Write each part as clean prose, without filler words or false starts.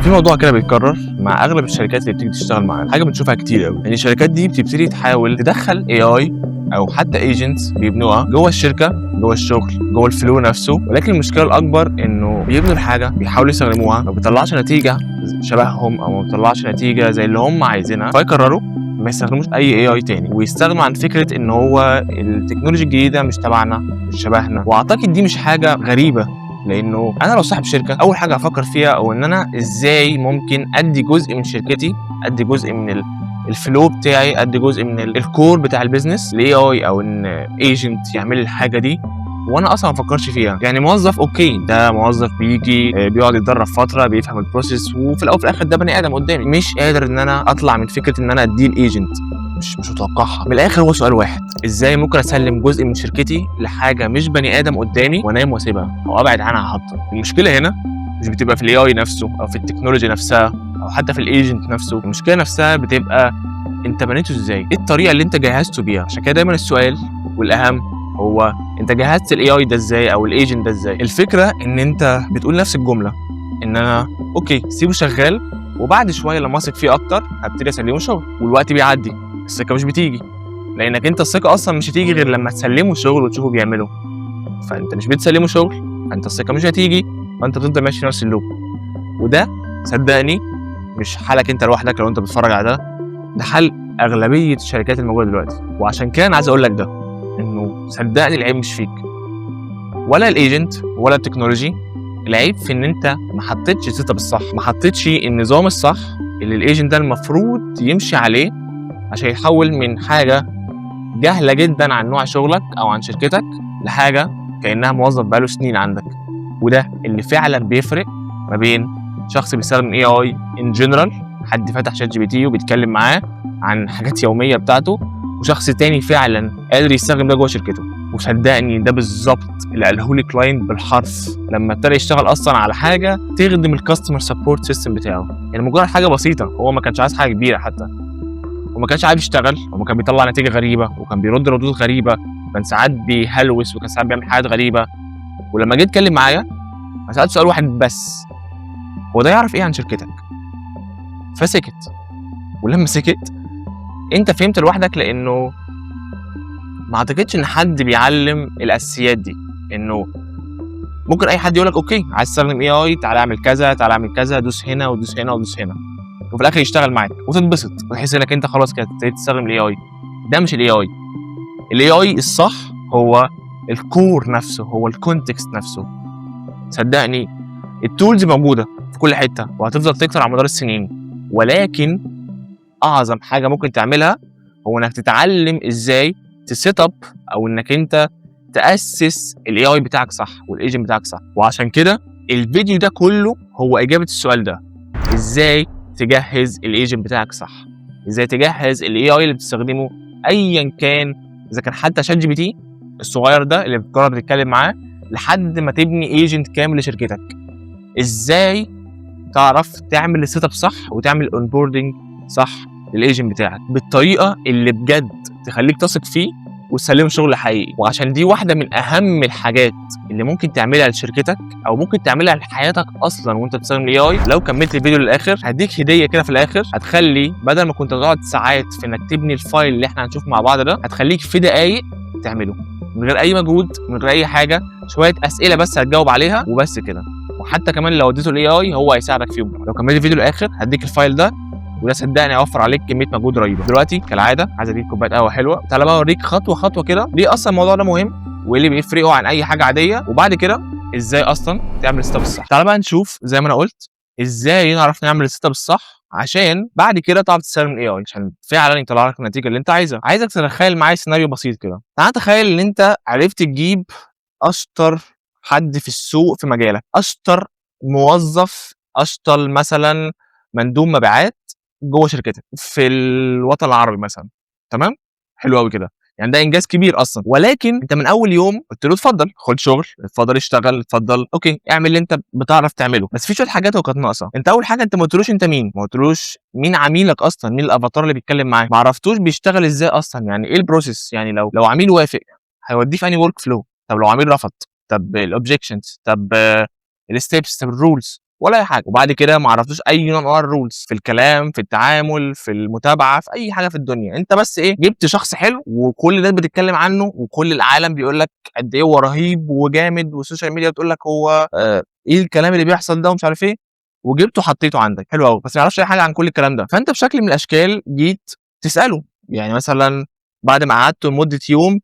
في موضوع كده بيتكرر مع اغلب الشركات اللي بتيجي تشتغل معانا، حاجه بنشوفها كتير قوي ان الشركات دي بتبتدي تحاول تدخل AI او حتى ايجنتس بيبنوها جوه الشركه، جوه الشغل، جوه الفلو نفسه. ولكن المشكله الاكبر انه بيبنوا الحاجه، بيحاولوا يستخدموها، ما بيطلعش نتيجه شبههم او ما بيطلعش نتيجه زي اللي هم عايزينها، فيقرروا ما يستخدموش اي AI تاني ويستغنوا عن فكره ان هو التكنولوجيا الجديده مش تبعنا، مش شبهنا. واعتقد دي مش حاجه غريبه، لانه انا لو صاحب شركه اول حاجه هفكر فيها او ان انا ازاي ممكن ادي جزء من شركتي، ادي جزء من الفلو بتاعي، ادي جزء من الكور بتاع البيزنس لاي اي او ان ايجنت يعمل لي الحاجه دي وانا اصلا ما افكرش فيها. يعني موظف اوكي، ده موظف بيجي بيقعد يتدرب فتره، بيفهم البروسيس، وفي الاول وفي الاخر ده بني ادم قدامي. مش قادر ان انا اطلع من فكره ان انا اديه الايجنت، مش متوقعها. من الاخر هو سؤال واحد: ازاي ممكن اسلم جزء من شركتي لحاجه مش بني ادم قدامي وانام واسيبها او ابعد عنها حتى؟ المشكله هنا مش بتبقى في الاي اي نفسه او في التكنولوجيا نفسها او حتى في الايجنت نفسه، المشكله نفسها بتبقى انت بنيته ازاي، ايه الطريقه اللي انت جهزته بيها. عشان كده دايما السؤال والاهم هو انت جهزت الاي اي ده ازاي او الايجنت ده ازاي. الفكره ان انت بتقول نفس الجمله ان انا اوكي سيبه شغال، وبعد شويه لما اثق فيه اكتر هبتدي اسلمه شغل، والوقت بيعدي الثقه مش بتيجي، لانك انت الثقه اصلا مش هتيجي غير لما تسلمه شغل وتشوفه بيعمله. فانت مش بتسلمه شغل، فانت الثقه مش هتيجي، فانت تفضل ماشي نفس اللوب. وده صدقني مش حالك انت لوحدك لو انت بتتفرج على ده حل اغلبيه الشركات الموجوده دلوقتي. وعشان كده انا عايز اقول لك ده، انه صدقني العيب مش فيك ولا الايجنت ولا التكنولوجي، العيب في ان انت ما حطيتش السيت اب الصح، ما حطيتش النظام الصح اللي الايجنت ده المفروض يمشي عليه عشان يحول من حاجه جاهله جدا عن نوع شغلك او عن شركتك لحاجه كانها موظف بقاله سنين عندك. وده اللي فعلا بيفرق ما بين شخص بيستخدم اي اي ان جنرال، حد فتح شات جي بي تي وبيتكلم معاه عن حاجات يوميه بتاعته، وشخص تاني فعلا قادر يستخدم ده جوه شركته. وصدقني ده بالظبط اللي قاله لي كلاينت بالحرف لما ابتدى يشتغل اصلا على حاجه تخدم الكاستمر سبورت سيستم بتاعه. يعني مجرد حاجه بسيطه، هو ما كانش عايز حاجه كبيره حتى، وما كانش عارف يشتغل، وكان بيطلع نتيجه غريبه، وكان بيرد ردود غريبه، وكان ساعات بيهلوس، وكان ساعات بيعمل حاجات غريبه. ولما جيت اتكلم معايا سالت سؤال واحد بس: هو ده يعرف ايه عن شركتك؟ فسكت. ولما سكت انت فهمت لوحدك، لانه ما اعتقدش ان حد بيعلم الاساسيات دي. انه ممكن اي حد يقول لك اوكي عايز تستخدم اي اي، تعالى اعمل كذا، تعالى اعمل كذا، دوس هنا ودوس هنا ودوس هنا، وفي الاخر يشتغل معاك وتتبسط وتحس انك انت خلاص كده ابتديت تستخدم الاي اي. ده مش الاي اي. الاي اي الصح هو الكور نفسه، هو الكونتكست نفسه. صدقني التولز موجوده في كل حته وهتفضل تكتر على مدار السنين، ولكن اعظم حاجه ممكن تعملها هو انك تتعلم ازاي تسيت اب او انك انت تاسس الاي اي بتاعك صح والايجنت بتاعك صح. وعشان كده الفيديو ده كله هو اجابه السؤال ده: ازاي تجهز الايجنت بتاعك صح، ازاي تجهز الاي اي اللي بتستخدمه ايا كان، اذا كان حتى شات جي بي تي الصغير ده اللي بتجرب تتكلم معاه لحد ما تبني ايجنت كامل لشركتك. ازاي تعرف تعمل السيت اب صح وتعمل اونبوردنج صح للايجنت بتاعك بالطريقه اللي بجد تخليك تثق فيه وتسلمه شغل حقيقي. وعشان دي واحده من اهم الحاجات اللي ممكن تعملها لشركتك او ممكن تعملها لحياتك اصلا وانت بتستخدم الاي اي. لو كملت الفيديو للاخر هديك هديه كده في الاخر، هتخلي بدل ما كنت تقعد ساعات في انك تبني الفايل اللي احنا هنشوفه مع بعض ده، هتخليك في دقايق تعمله من غير اي مجهود، من غير اي حاجه، شويه اسئله بس هتجاوب عليها وبس كده. وحتى كمان لو اديته الاي اي هو هيساعدك فيهم. لو كملت الفيديو للاخر هديك الفايل ده، وده صدقني هيوفر عليك كميه مجهود رهيبه. دلوقتي كالعاده عايز اديك كوبايه قهوه حلوه، تعالى بقى اوريك خطوه خطوه كده ليه اصلا الموضوع ده مهم وايه اللي بيفرقه عن اي حاجه عاديه، وبعد كده ازاي اصلا تعمل السيت اب الصح. تعالى بقى نشوف زي ما انا قلت ازاي نعرف نعمل السيت اب الصح عشان بعد كده تعرف تستخدم الاي اي عشان فعلا يطلع لك النتيجه اللي انت عايزها. عايزك تتخيل معايا سيناريو بسيط كده. تعالى تخيل ان انت عرفت تجيب اشطر حد في السوق في مجالك، اشطر موظف، اشطر مثلا مندوب مبيعات جوه شركتك في الوطن العربي مثلا. تمام، حلو قوي كده، يعني ده انجاز كبير اصلا. ولكن انت من اول يوم قلت له اتفضل خد شغل، اتفضل اشتغل، اتفضل اوكي اعمل اللي انت بتعرف تعمله، بس في شويه حاجات هو كانت ناقصه. انت اول حاجه انت ما قلتلوش انت مين، ما قلتلوش مين عميلك اصلا، مين الافاتار اللي بيتكلم معاك، ما عرفتوش بيشتغل ازاي اصلا، يعني ايه البروسيس، يعني لو عميل وافق هيوديه في انهي ورك فلو، طب لو عميل رفض، طب الاوبجكشنز، طب الستيبس، طب الرولز. ولا اي حاجه، وبعد كده ما عرفتوش اي نوع من انواع الرولز في الكلام، في التعامل، في المتابعه، في اي حاجه في الدنيا. انت بس ايه، جبت شخص حلو وكل الناس بتتكلم عنه وكل العالم بيقول لك قد ايه هو رهيب وجامد، والسوشيال ميديا بتقول لك هو ايه الكلام اللي بيحصل ده ومش عارف ايه، وجبته حطيته عندك حلو قوي، بس ما يعرفش اي حاجه عن كل الكلام ده. فانت بشكل من الاشكال جيت تساله، يعني مثلا بعد ما قعدت لمده يوم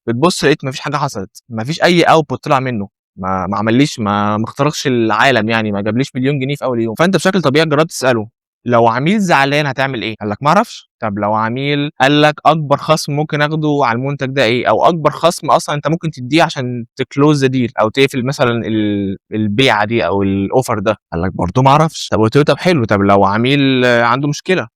بتبص لقيت مفيش حاجه حصلت، مفيش اي اوتبوت طلع منه، ما عمليش، ما اخترقش العالم، يعني ما جابليش مليون جنيه في اول يوم. فانت بشكل طبيعي جربت تساله لو عميل زعلان هتعمل ايه؟ قال لك ما اعرفش. طب لو عميل قال لك اكبر خصم ممكن اخده على المنتج ده ايه، او اكبر خصم اصلا انت ممكن تديه عشان تكلوز ذا ديل او تقفل مثلا البيعه دي او الاوفر ده؟ قال لك برضه ما اعرفش. طب قلت له طب حلو، طب لو عميل عنده مشكله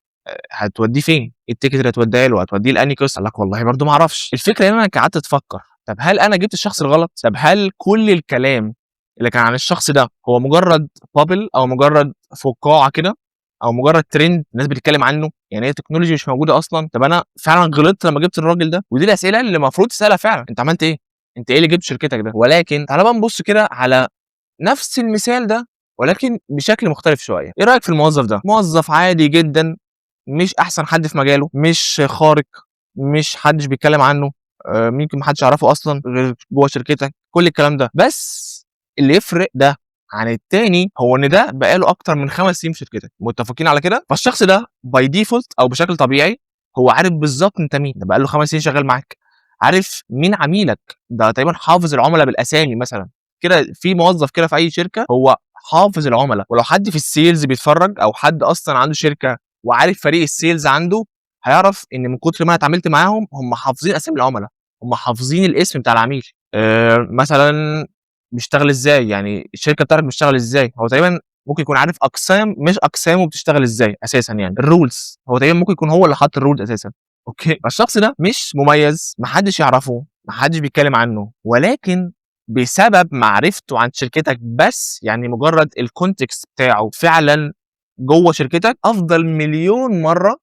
هتوديه فين؟ ايه التيكت اللي هتوديها له؟ هتوديه لاني قصه؟ قال لك والله برضه ما اعرفش. الفكره ان انا قعدت اتفكر، طب هل انا جبت الشخص الغلط؟ طب هل كل الكلام اللي كان عن الشخص ده هو مجرد بابل او مجرد فقاعه كده او مجرد ترند الناس بتتكلم عنه، يعني هي تكنولوجي مش موجوده اصلا؟ طب انا فعلا غلطت لما جبت الراجل ده؟ ودي الاسئله اللي المفروض تسالها فعلا. انت عملت ايه؟ انت ايه اللي جبت شركتك ده؟ ولكن تعالى بقى نبص كده على نفس المثال ده ولكن بشكل مختلف شويه. ايه رايك في الموظف ده؟ موظف عادي جدا، مش احسن حد في مجاله، مش خارق، مش حدش بيتكلم عنه، ممكن ما حدش يعرفه اصلا غير جوه شركتك، كل الكلام ده. بس اللي يفرق ده عن التاني هو ان ده بقاله اكتر من 5 سنين في شركتك، متفقين على كده؟ فالشخص ده باي ديفولت او بشكل طبيعي هو عارف بالظبط انت مين، ده بقاله 5 سنين شغال معاك، عارف مين عميلك، ده تقريبا حافظ العملاء بالاسامي مثلا كده. في موظف كده في اي شركه هو حافظ العملاء، ولو حد في السيلز بيتفرج او حد اصلا عنده شركه وعارف فريق السيلز عنده هيعرف ان من كتر ما انا اتعاملت معاهم هم حافظين اسامي العملاء، هم حافظين الاسم بتاع العميل. مثلا بيشتغل ازاي، يعني الشركه بتاعتك بتشتغل ازاي، هو تقريبا ممكن يكون عارف اقسام مش اقسامه بتشتغل ازاي اساسا، يعني الرولز هو تقريبا ممكن يكون هو اللي حط الرولز اساسا. اوكي، فالشخص ده مش مميز، محدش يعرفه، محدش بيتكلم عنه، ولكن بسبب معرفته عن شركتك بس، يعني مجرد الكونتكست بتاعه فعلا جوه شركتك افضل مليون مره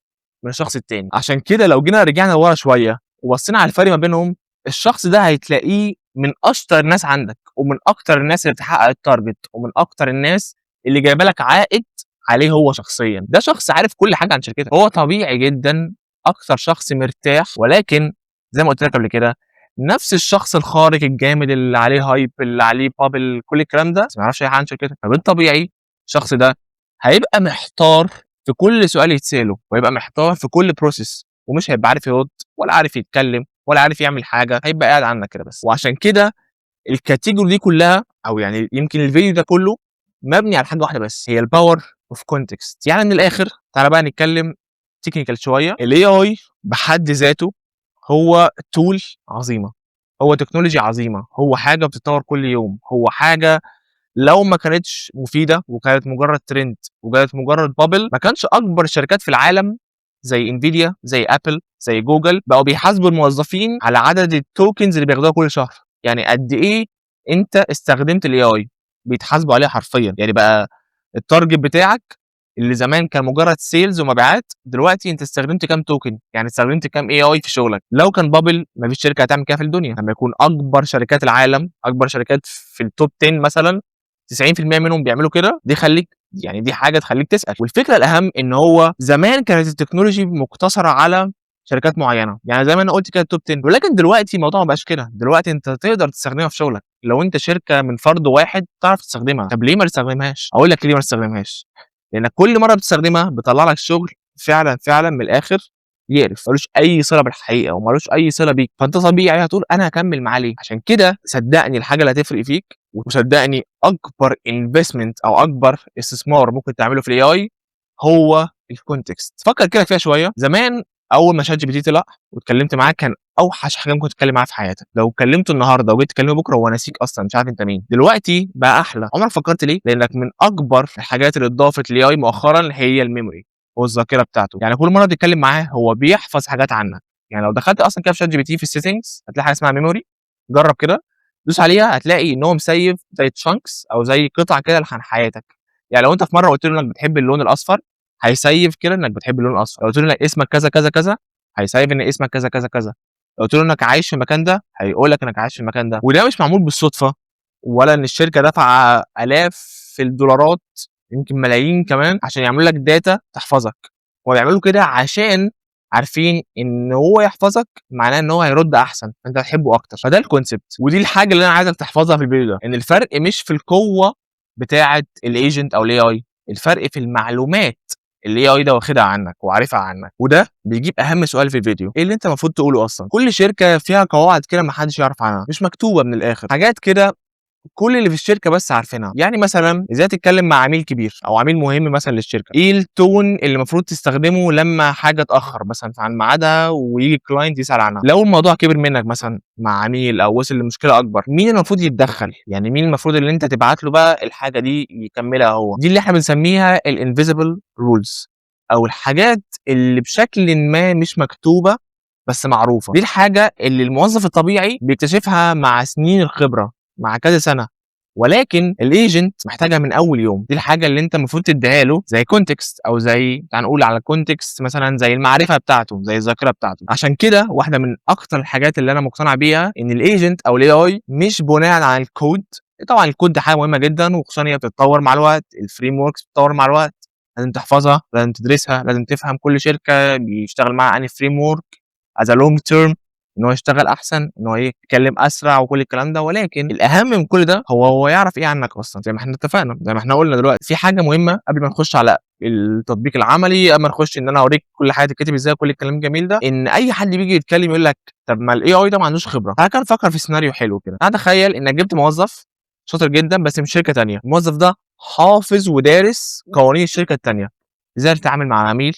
من الشخص التاني. عشان كده لو جينا رجعنا ورا شويه وبصينا على الفرق ما بينهم، الشخص ده هتلاقيه من اشطر الناس عندك ومن اكتر الناس اللي بتحقق التارجت ومن اكتر الناس اللي جايبه لك عائد عليه هو شخصيا. ده شخص عارف كل حاجه عن شركتك، هو طبيعي جدا اكتر شخص مرتاح. ولكن زي ما قلت لك قبل كده، نفس الشخص الخارق الجامد اللي عليه هايب اللي عليه بابل كل الكلام ده بس ما يعرفش اي حاجه عن شركتك، فبالطبيعي الشخص ده هيبقى محتار في كل سؤال يتساله، ويبقى محتار في كل بروسيس، ومش هيبقى عارف يرد ولا عارف يتكلم ولا عارف يعمل حاجه، هيبقى قاعد عنك كده بس. وعشان كده الكاتيجوري دي كلها او يعني يمكن الفيديو ده كله مبني على حاجه واحده بس، هي الباور اوف كونتكست. يعني من الاخر تعالى بقى نتكلم تكنيكال شويه. الاي اي بحد ذاته هو تول عظيمه، هو تكنولوجي عظيمه، هو حاجه بتتطور كل يوم، هو حاجه لو ما كانتش مفيده وكانت مجرد ترند وكانت مجرد بابل ما كانش اكبر الشركات في العالم زي انفيديا زي ابل زي جوجل بقوا بيحاسبوا الموظفين على عدد التوكنز اللي بياخدوها كل شهر، يعني قد ايه انت استخدمت الاي اي بيتحاسبوا عليها حرفيا. يعني بقى التارجت بتاعك اللي زمان كان مجرد سيلز ومبيعات، دلوقتي انت استخدمت كام توكن، يعني استخدمت كام اي اي في شغلك. لو كان بابل ما فيش شركه هتعمل كده في الدنيا، لما يكون اكبر شركات العالم، اكبر شركات في التوب 10 مثلا 90% منهم بيعملوا كده، دي خليك يعني دي حاجه تخليك تسال. والفكره الاهم ان هو زمان كانت التكنولوجي مقتصره على شركات معينه، يعني زي ما انا قلت كده التوب 10، ولكن دلوقتي الموضوع ما بقاش كده. دلوقتي انت تقدر تستخدمها في شغلك، لو انت شركه من فرد واحد تعرف تستخدمها. طب ليه ما تستخدمهاش؟ اقول لك ليه ما تستخدمهاش، لانك كل مره بتستخدمها بتطلع لك شغل فعلا فعلا من الاخر يقرف، ملوش اي صله بالحقيقه وملوش اي صله بيك، فانت طبيعي هتقول انا هكمل معاه ليه. عشان كده صدقني الحاجه اللي هتفرق فيك، وصدقني اكبر انفستمنت او اكبر استثمار ممكن تعمله في الاي اي هو الكونتكست. فكر كده فيها شويه. زمان اول ما شات جي بي تي طلع واتكلمت معاه كان اوحش حاجه ممكن تتكلم معاه في حياتك، لو كلمته النهارده وجيت تكلمه بكره هو ناسيك اصلا مش عارف انت مين. دلوقتي بقى احلى. عمرك فكرت ليه؟ لانك من اكبر الحاجات اللي اتضافت للاي اي مؤخرا هي الميموري والذاكره بتاعته. يعني كل مره تتكلم معاه هو بيحفظ حاجات عنك. يعني لو دخلت اصلا كده في شات جي بي تي في السيتنجز هتلاقي حاجه اسمها ميموري، جرب كده دوس عليها هتلاقي ان هو مسيف زي تشانكس او زي قطع كده عن حياتك. يعني لو انت في مره قلت له انك بتحب اللون الاصفر هيسيف كده انك بتحب اللون الاصفر. لو قلت له انك اسمك كذا كذا كذا هيسيف ان اسمك كذا كذا كذا. لو قلت له انك عايش في المكان ده هيقول لك انك عايش في المكان ده. وده مش معمول بالصدفه ولا ان الشركه دافعه الاف في الدولارات، يمكن ملايين كمان، عشان يعملوا لك داتا تحفظك. هو بيعملوا كده عشان عارفين ان هو يحفظك معناه ان هو هيرد احسن، انت هتحبه اكتر. فده الكونسبت، ودي الحاجه اللي انا عايزك تحفظها في الفيديو ده، ان الفرق مش في القوه بتاعه الايجنت او الاي اي، الفرق في المعلومات اللي الاي اي ده واخدها عنك وعارفها عنك. وده بيجيب اهم سؤال في الفيديو، ايه اللي انت المفروض تقوله اصلا. كل شركه فيها قواعد كده ما حدش يعرف عنها، مش مكتوبه من الاخر، حاجات كده كل اللي في الشركه بس عارفينها. يعني مثلا ازاي تتكلم مع عميل كبير او عميل مهم مثلا للشركه، ايه التون اللي المفروض تستخدمه لما حاجه تاخر مثلا عن ميعادها ويجي الكلاينت يسال عنها. لو الموضوع كبر منك مثلا مع عميل او وصل لمشكله اكبر، مين المفروض يتدخل؟ يعني مين المفروض اللي انت تبعت له بقى الحاجه دي يكملها هو؟ دي اللي احنا بنسميها الانفيزبل رولز، او الحاجات اللي بشكل ما مش مكتوبه بس معروفه. دي الحاجه اللي الموظف الطبيعي بيكتشفها مع سنين الخبره، مع كذا سنه، ولكن الايجنت محتاجها من اول يوم. دي الحاجه اللي انت المفروض تديها له زي كونتكست، او زي هنقول على كونتكست مثلا زي المعرفه بتاعته، زي الذاكره بتاعته. عشان كده واحده من اكتر الحاجات اللي انا مقتنع بيها ان الايجنت او الاي اي مش بناء على الكود. طبعا الكود ده حاجه مهمه جدا، وخصوصا هي بتتطور مع الوقت، الفريم وركس بتتطور مع الوقت، لازم تحفظها، لازم تدرسها، لازم تفهم كل شركه بيشتغل معاها انهي فريم ورك از لونج تيرم، ان هو يشتغل احسن، ان هو يتكلم اسرع وكل الكلام ده. ولكن الاهم من كل ده هو يعرف ايه عنك اصلا. زي ما احنا اتفقنا، زي ما احنا قلنا دلوقتي، في حاجه مهمه قبل ما نخش على التطبيق العملي، قبل ما نخش ان انا اوريك كل حاجه تتكتب ازاي وكل الكلام الجميل ده، ان اي حد بيجي يتكلم يقول لك طب ما الاي اي ده ما عندوش خبره. تعالى كده نفكر في سيناريو حلو كده. تعالى تخيل انك جبت موظف شاطر جدا بس من شركه ثانيه، الموظف ده حافظ ودارس قوانين الشركه الثانيه، ازاي تتعامل مع العميل،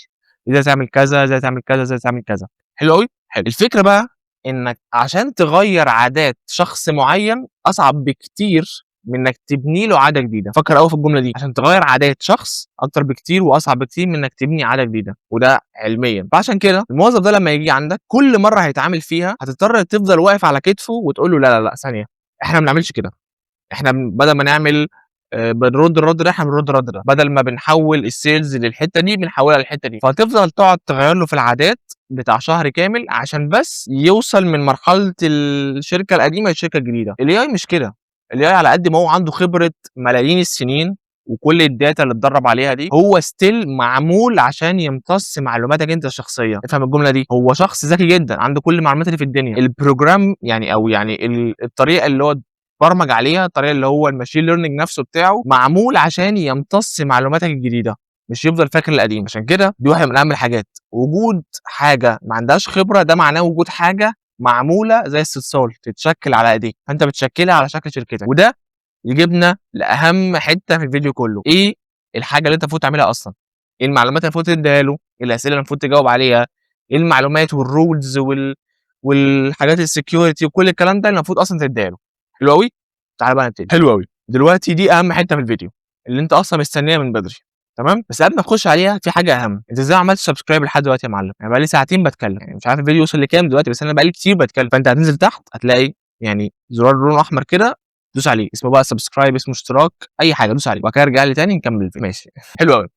ازاي تعمل كذا، ازاي تعمل كذا، ازاي تعمل كذا. حلو قوي. حلو. الفكره بقى انك عشان تغير عادات شخص معين اصعب بكتير من انك تبني له عاده جديده. فكر قوي في الجمله دي، عشان تغير عادات شخص اكتر بكتير واصعب بكتير من انك تبني عاده جديده، وده علميا. فعشان كده الموظف ده لما يجي عندك كل مره هيتعامل فيها هتضطر تفضل واقف على كتفه وتقول له لا لا لا ثانيه، احنا ما بنعملش كده، احنا بدل ما نعمل بنرد الرد ده، احنا بنرد الرد ده، بدل ما بنحول السيلز للحته دي بنحولها للحته دي. فتفضل تقعد تغير له في العادات بتاع شهر كامل عشان بس يوصل من مرحله الشركه القديمه للشركه الجديده. الاي اي مش كده. الاي اي على قد ما هو عنده خبره ملايين السنين وكل الداتا اللي اتدرب عليها دي، هو ستيل معمول عشان يمتص معلوماتك انت الشخصيه. افهم الجمله دي، هو شخص ذكي جدا عنده كل المعلومات اللي في الدنيا. البروجرام يعني او يعني الطريقه اللي هو برمج عليها، الطريقه اللي هو الماشين ليرنينج نفسه بتاعه معمول عشان يمتص معلوماتك الجديده، مش يفضل فاكر القديم. عشان كده دي واحده من اهم الحاجات، وجود حاجه ما عندهاش خبره ده معناه وجود حاجه معموله زي الصلصال تتشكل على ايديك، فانت بتشكلها على شكل شركتك. وده يجيبنا لاهم حته في الفيديو كله، ايه الحاجه اللي انت المفروض تعملها اصلا، ايه المعلومات اللي المفروض تديها له، ايه الاسئله اللي المفروض تجاوب عليها، ايه المعلومات والرولز والحاجات السكيورتي وكل الكلام ده اللي المفروض اصلا تديها له. حلو قوي. تعالى بقى نبتدي. حلو قوي. دلوقتي دي اهم حته في الفيديو اللي انت اصلا مستنيها من بدري، تمام؟ بس قبل ما نخش عليها في حاجه اهم، انت ازاي عملت سبسكرايب لحد دلوقتي يا معلم؟ يعني بقى لي ساعتين بتكلم، يعني مش عارف الفيديو وصل لكام دلوقتي، بس انا بقى لي كتير بتكلم. فانت هتنزل تحت هتلاقي يعني زرار لونه احمر كده، دوس عليه، اسمه بقى سبسكرايب، اسمه اشتراك، اي حاجه دوس عليه، وبعد كده ارجع لي تاني نكمل الفيديو. ماشي. حلو قوي.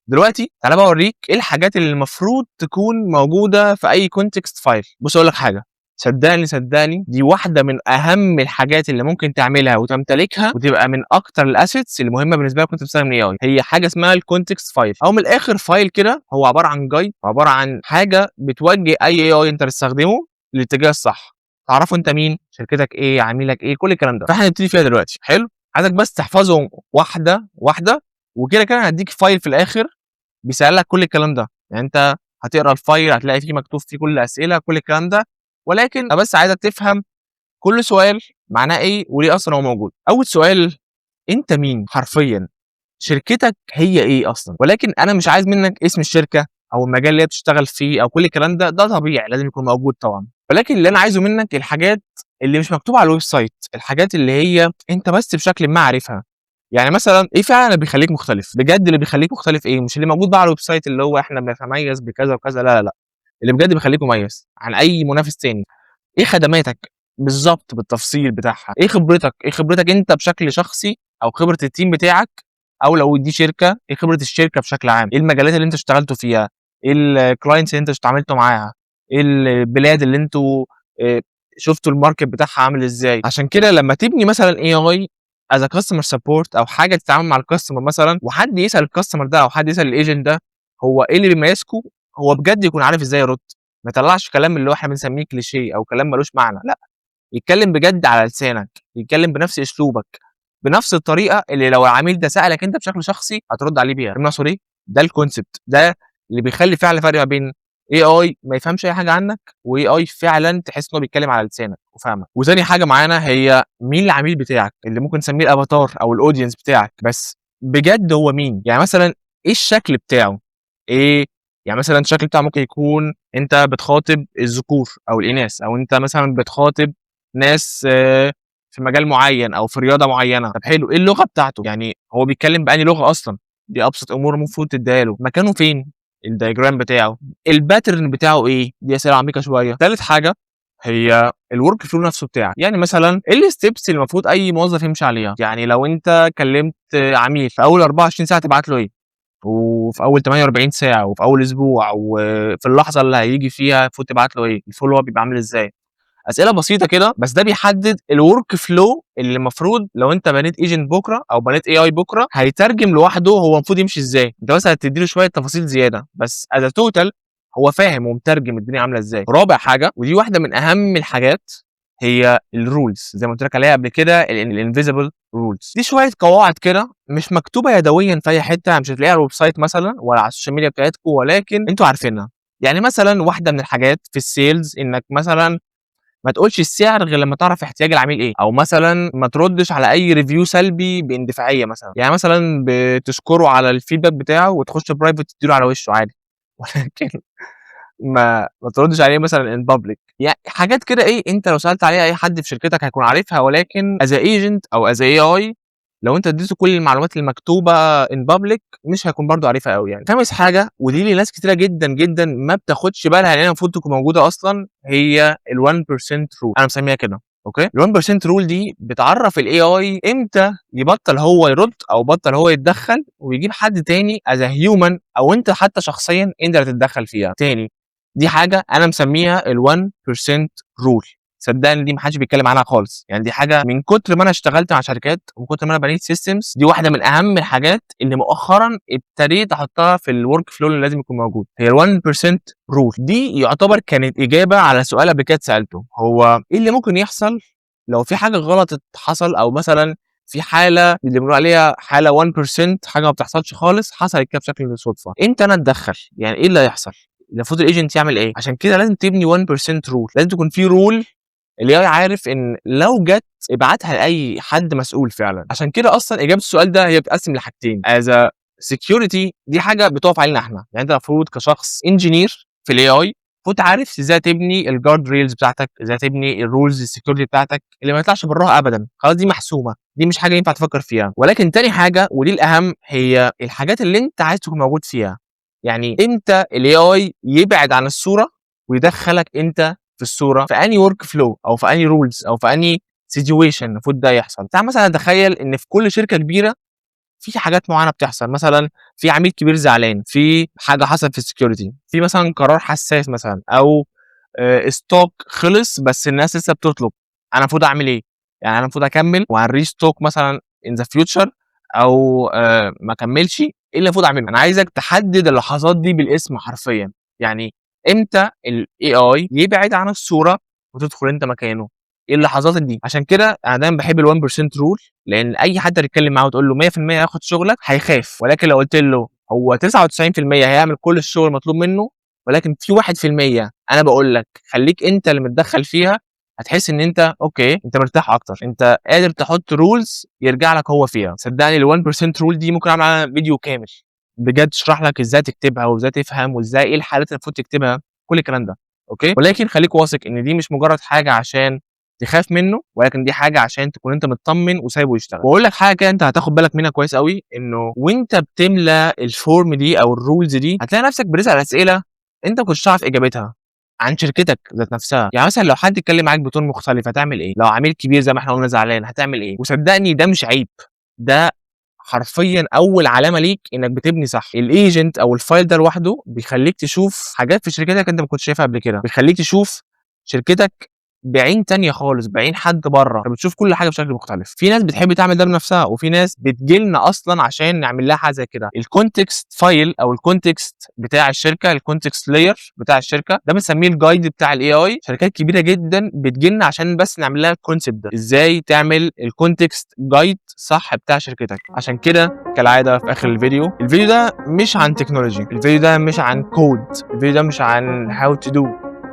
دلوقتي تعالى بقى اوريك ايه الحاجات اللي المفروض تكون موجوده في اي كونتكست فايل. بص اقول لك حاجه، صدقني دي واحده من اهم الحاجات اللي ممكن تعملها وتمتلكها وتبقى من اكتر الاسيتس اللي مهمه بالنسبه لك وانت بتستخدم اي اي، هي حاجه اسمها الكونتكست فايل، او من الاخر فايل كده هو عباره عن جايد، عباره عن حاجه بتوجه اي اي انت بتستخدمه للاتجاه الصح، تعرفوا انت مين، شركتك ايه، عميلك ايه، كل الكلام ده. فاحنا هنبتدي فيها دلوقتي. حلو. عايزك بس تحفظهم واحده واحده، وكده كده هديك فايل في الاخر بيسألك كل الكلام ده. يعني انت هتقرا الفايل هتلاقي فيه مكتوب فيه كل الاسئله كل الكلام ده، ولكن انا بس عايزك تفهم كل سؤال معناه ايه وليه اصلا هو موجود. اول سؤال، انت مين حرفيا، شركتك هي ايه اصلا. ولكن انا مش عايز منك اسم الشركه او المجال اللي هي بتشتغل فيه او كل الكلام ده، ده طبيعي لازم يكون موجود طبعا، ولكن اللي انا عايزه منك الحاجات اللي مش مكتوبه على الويب سايت، الحاجات اللي هي انت بس بشكل ما عارفها. يعني مثلا ايه فعلا اللي بيخليك مختلف بجد، اللي بيخليك مختلف ايه، مش اللي موجود بقى على الويب سايت اللي هو احنا بنتميز بكذا وكذا، لا لا لا، اللي بجد بيخليك مميز عن اي منافس تاني. ايه خدماتك بالظبط بالتفصيل بتاعها، ايه خبرتك، ايه خبرتك انت بشكل شخصي او خبره التيم بتاعك، او لو دي شركه ايه خبره الشركه بشكل عام، ايه المجالات اللي انت اشتغلتوا فيها، ايه الكلاينتس اللي انت اتعاملتوا معاها، ايه البلاد اللي انتوا شفتوا الماركت بتاعها عامل ازاي. عشان كده لما تبني مثلا اي اي از كاستمر سبورت او حاجه تتعامل مع الكاستمر مثلا، وحد يسال الكاستمر ده او حد يسال الايجنت ده هو ايه اللي بيميزكم، هو بجد يكون عارف ازاي يرد، ما يطلعش كلام اللي هو احنا بنسميه كليشيه او كلام ملوش معنى، لا، يتكلم بجد على لسانك، يتكلم بنفس اسلوبك، بنفس الطريقه اللي لو العميل ده سالك انت بشكل شخصي هترد عليه بيها. فاهم اقصد ايه؟ ده الكونسبت، ده اللي بيخلي فعلا فرق ما بين اي اي ما يفهمش اي حاجه عنك، واي اي فعلا تحس انه بيتكلم على لسانك وفاهمك. وثاني حاجه معانا هي مين العميل بتاعك، اللي ممكن نسميه الافاتار او الاودينس بتاعك، بس بجد هو مين؟ يعني مثلا ايه الشكل بتاعه؟ ايه يعني مثلا الشكل بتاعه ممكن يكون انت بتخاطب الذكور او الاناث، او انت مثلا بتخاطب ناس في مجال معين او في رياضه معينه. طب حلو، ايه اللغه بتاعته؟ يعني هو بيتكلم بأنهي لغه اصلا؟ دي ابسط امور المفروض تديها له. مكانه فين؟ الدايجرام بتاعه، الباترن بتاعه ايه؟ دي اسئله عميقه شويه. ثالث حاجه هي الورك فلو نفسه بتاعك، يعني مثلا ايه الستبس اللي المفروض اي موظف يمشي عليها؟ يعني لو انت كلمت عميل في اول 24 ساعه تبعت له ايه، وفي اول 48 ساعه، وفي اول اسبوع، وفي اللحظه اللي هيجي فيها المفروض تبعت له ايه، الفولو اب بيبقى عامل ازاي. اسئله بسيطه كده، بس ده بيحدد الورك فلو اللي المفروض لو انت بنيت ايجنت بكره او بنيت اي اي بكره هيترجم لوحده هو المفروض يمشي ازاي. انت بس هتدي له شويه تفاصيل زياده، بس از توتال هو فاهم ومترجم الدنيا عامله ازاي. رابع حاجه، ودي واحده من اهم الحاجات، هي الرولز، زي ما قلت لك عليها قبل كده، الانفيزبل رولز. دي شويه قواعد كده مش مكتوبه يدويا في اي حته، مش هتلاقيها على الويب سايت مثلا ولا على السوشيال ميديا بتاعتكم، ولكن انتوا عارفينها. يعني مثلا واحده من الحاجات في السيلز انك مثلا ما تقولش السعر غير لما تعرف احتياج العميل ايه، او مثلا ما تردش على اي ريفيو سلبي باندفاعيه مثلا. يعني مثلا بتشكره على الفيدباك بتاعه وتخش برايفت تديله على وشه عادي ولكن ما تردش عليه مثلا ان بابليك. يعني حاجات كده ايه، انت لو سالت عليها اي حد في شركتك هيكون عارفها، ولكن از ايجنت او از اي اي لو انت اديته كل المعلومات المكتوبه ان بابليك مش هيكون برضو عارفها قوي. يعني خامس حاجه، ودي اللي ناس كتيره جدا جدا ما بتاخدش بالها لانها المفروض تكون موجوده اصلا، هي ال1% رول، انا مسميها كده. اوكي، ال1% رول دي بتعرف الاي اي امتى يبطل هو يرد او بطل هو يتدخل ويجيب حد تاني از هيومن، او انت حتى شخصيا انت اللي تتدخل فيها تاني. دي حاجه انا مسميها ال1% رول. صدقني دي ما حدش بيتكلم عنها خالص. يعني دي حاجه من كتر ما انا اشتغلت مع شركات ومن كتر ما انا بنيت سيستمز، دي واحده من اهم الحاجات اللي مؤخرا ابتديت احطها في الورك فلو اللي لازم يكون موجود، هي ال1% رول. دي يعتبر كانت اجابه على سؤال قبل كده سالته، هو ايه اللي ممكن يحصل لو في حاجه غلط حصل، او مثلا في حاله اللي بنقول عليها حاله 1%، حاجه ما بتحصلش خالص حصلت كده بشكل صدفه، امتى انا اتدخل؟ يعني ايه اللي هيحصل؟ المفروض الايجنت يعمل ايه؟ عشان كده لازم تبني 1% رول، لازم تكون في رول اللي هي عارف ان لو جت ابعتها لاي حد مسؤول فعلا. عشان كده اصلا اجابه السؤال ده هي بتقسم لحاجتين، از سكيورتي دي حاجه بتقف علينا احنا، يعني انت المفروض كشخص انجينير في الاي اي المفروض عارف ازاي تبني الجارد ريلز بتاعتك، ازاي تبني الرولز السكيورتي بتاعتك اللي ما يطلعش براها ابدا، خلاص دي محسومه، دي مش حاجه ينفع تفكر فيها. ولكن تاني حاجه ودي الاهم، هي الحاجات اللي انت عايز تكون موجود فيها. يعني امتى الاي اي يبعد عن الصوره ويدخلك انت في الصوره، في اني ورك فلو او في اني رولز او في اني سيتويشن المفروض ده يحصل. تعال مثلا تخيل ان في كل شركه كبيره في حاجات معينه بتحصل، مثلا في عميل كبير زعلان، في حاجه حصلت في السكيورتي، في مثلا قرار حساس مثلا، او ستوك خلص بس الناس لسه بتطلب، انا المفروض اعمل ايه؟ يعني انا المفروض اكمل وهنري ستوك مثلا ان ذا فيوتشر، او ما اكملش؟ ايه اللي المفروض اعمله؟ انا عايزك تحدد اللحظات دي بالاسم حرفيا. يعني امتى الاي اي يبعد عن الصوره وتدخل انت مكانه؟ ايه اللحظات دي؟ عشان كده انا دايما بحب ال1% رول، لان اي حد هتتكلم معاه وتقول له 100% هياخد شغلك هيخاف، ولكن لو قلت له هو 99% هيعمل كل الشغل المطلوب منه، ولكن في 1% انا بقول لك خليك انت اللي متدخل فيها، هتحس ان انت اوكي، انت مرتاح اكتر، انت قادر تحط رولز يرجع لك هو فيها. صدقني ال1% رول دي ممكن اعمل عنها فيديو كامل بجد اشرح لك ازاي تكتبها وازاي تفهم وازاي ايه الحالات اللي المفروض تكتبها، كل الكلام ده. اوكي، ولكن خليك واثق ان دي مش مجرد حاجه عشان تخاف منه، ولكن دي حاجه عشان تكون انت مطمن وسايبه يشتغل. واقول لك حاجه كده انت هتاخد بالك منها كويس قوي، انه وانت بتملى الفورم دي او الرولز دي هتلاقي نفسك بتسال اسئله انت ما كنتش تعرف اجابتها عن شركتك ذات نفسها. يعني مثلا لو حد اتكلم معاك بتون مختلف هتعمل ايه؟ لو عميل كبير زي ما احنا قلنا زعلان هتعمل ايه؟ وصدقني ده مش عيب، ده حرفيا اول علامه ليك انك بتبني صح. الايجنت او الفايل ده لوحده بيخليك تشوف حاجات في شركتك انت ما كنتش شايفها قبل كده، بيخليك تشوف شركتك بعين تانية خالص، بعين حد بره، فبتشوف كل حاجه بشكل مختلف. في ناس بتحب تعمل ده بنفسها، وفي ناس بتجيلنا اصلا عشان نعمل لها حاجه زي كده. الكونتكست فايل او الكونتكست بتاع الشركه، الكونتكست لاير بتاع الشركه ده بنسميه الجايد بتاع الاي اي. شركات كبيره جدا بتجيلنا عشان بس نعمل لها الكونسيبت ده، ازاي تعمل الكونتكست جايد صح بتاع شركتك. عشان كده كالعاده في اخر الفيديو ده مش عن تكنولوجي، الفيديو ده مش عن كود، الفيديو ده مش عن هاو تو دو،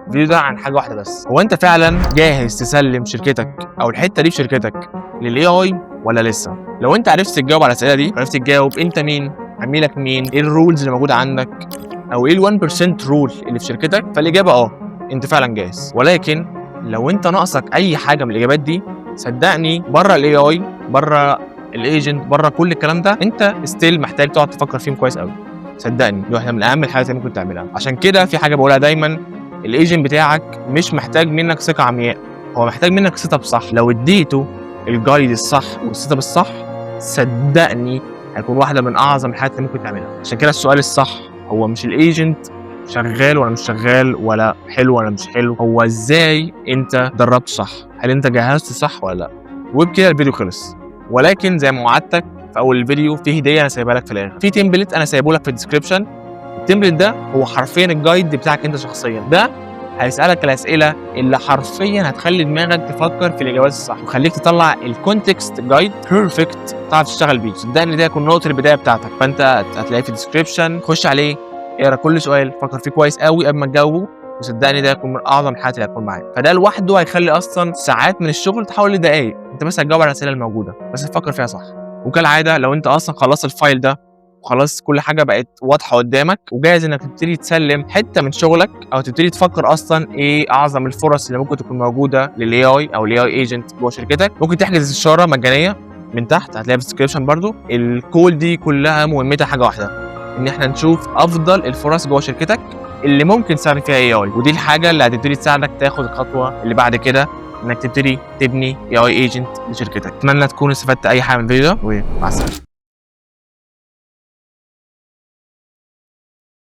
الفيديو ده عن حاجه واحده بس. هو انت فعلا جاهز تسلم شركتك او الحته دي في شركتك للاي اي ولا لسه؟ لو انت عرفت تجاوب على الاسئله دي، عرفت تجاوب انت مين، عميلك مين، ايه الرولز اللي موجوده عندك، او ايه ال1% رول اللي في شركتك، فالاجابه انت فعلا جاهز. ولكن لو انت ناقصك اي حاجه من الاجابات دي، صدقني بره الاي اي، بره الايجنت، بره كل الكلام ده، انت ستيل محتاج تقعد تفكر فيهم كويس قوي. صدقني دي واحده من اهم الحاجات اللي ممكن تعملها. عشان كده في حاجه بقولها دايما، الايجنت بتاعك مش محتاج منك ثقه عمياء، هو محتاج منك سيت اب صح. لو اديته الجايد الصح والسيت اب الصح، صدقني هيكون واحده من اعظم الحاجات اللي ممكن تعملها. عشان كده السؤال الصح هو مش الايجنت شغال ولا مش شغال، ولا حلو ولا مش حلو، هو ازاي انت دربت صح، هل انت جهزت صح ولا لا. وبكده الفيديو خلص. ولكن زي ما وعدتك في اول الفيديو، في هديه انا سايبها لك في الاخر، في تمبلت انا سايبه لك في الديسكربشن. التمبلت ده هو حرفيا الجايد بتاعك انت شخصيا، ده هيسالك الاسئله اللي حرفيا هتخلي دماغك تفكر في الاجابات الصح، وخليك تطلع الكونتكست جايد بيرفكت تعرف تشتغل بيه. صدقني ده هيكون نقطه البدايه بتاعتك، فانت هتلاقيه في الديسكربشن، خش عليه، اقرا كل سؤال، فكر فيه كويس قوي قبل ما تجاوبه، وصدقني ده هيكون من اعظم الحاجات اللي هتكون معاك. فده لوحده هيخلي اصلا ساعات من الشغل تحول لدقائق، انت بس هتجاوب على الاسئله الموجوده، بس تفكر فيها صح. وكالعاده لو انت اصلا خلصت الفايل ده وخلاص كل حاجه بقت واضحه قدامك، وجاهز انك تبتدي تسلم حته من شغلك، او تبتدي تفكر اصلا ايه اعظم الفرص اللي ممكن تكون موجوده للاي اي او الاي اي ايجنت جوه شركتك، ممكن تحجز استشاره مجانيه من تحت، هتلاقيها في الديسكربشن برضو. الكول دي كلها مهمتها حاجه واحده، ان احنا نشوف افضل الفرص جوه شركتك اللي ممكن تستخدم فيها اي اي، ودي الحاجه اللي هتبتدي تساعدك تاخد الخطوه اللي بعد كده، انك تبتدي تبني اي اي ايجنت لشركتك. اتمنى تكون استفدت اي حاجه من الفيديو ده، ومع السلامه.